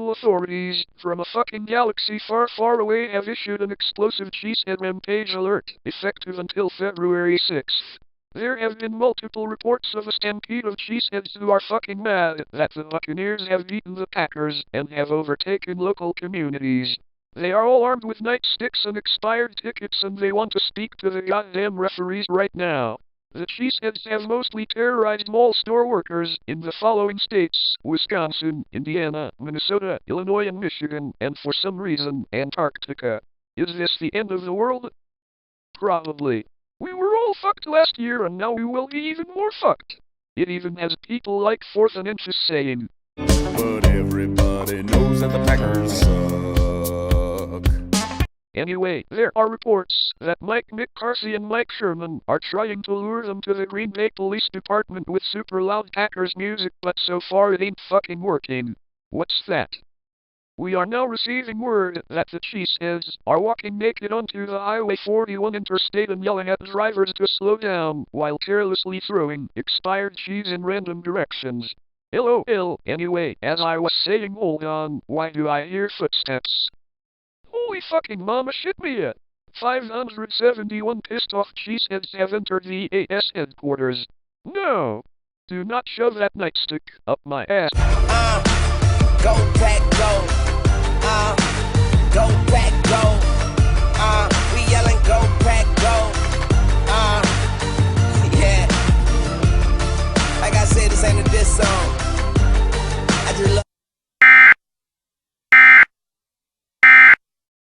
local authorities from a fucking galaxy far, far away have issued an explosive Cheesehead Rampage alert, effective until February 6th. There have been multiple reports of a stampede of Cheeseheads who are fucking mad that the Buccaneers have beaten the Packers and have overtaken local communities. They are all armed with nightsticks and expired tickets and they want to speak to the goddamn referees right now. The Cheeseheads have mostly terrorized mall store workers in the following states: Wisconsin, Indiana, Minnesota, Illinois and Michigan, and for some reason, Antarctica. Is this the end of the world? Probably. We were all fucked last year and now we will be even more fucked. It even has people like Fourth and Inches saying, but everybody knows that the Packers suck. Anyway, there are reports that Mike McCarthy and Mike Sherman are trying to lure them to the Green Bay Police Department with super loud Packers music, but so far it ain't fucking working. What's that? We are now receiving word that the Cheeseheads are walking naked onto the Highway 41 interstate and yelling at drivers to slow down while carelessly throwing expired cheese in random directions. LOL. Anyway, as I was saying, hold on, why do I hear footsteps? Holy fucking mama shit me yet. 571 pissed off Cheeseheads have entered the EAS headquarters. No! Do not shove that nightstick up my ass. Go Pack go. Go Pack go. We yelling go Pack go. Yeah. Like I said, this ain't a diss song.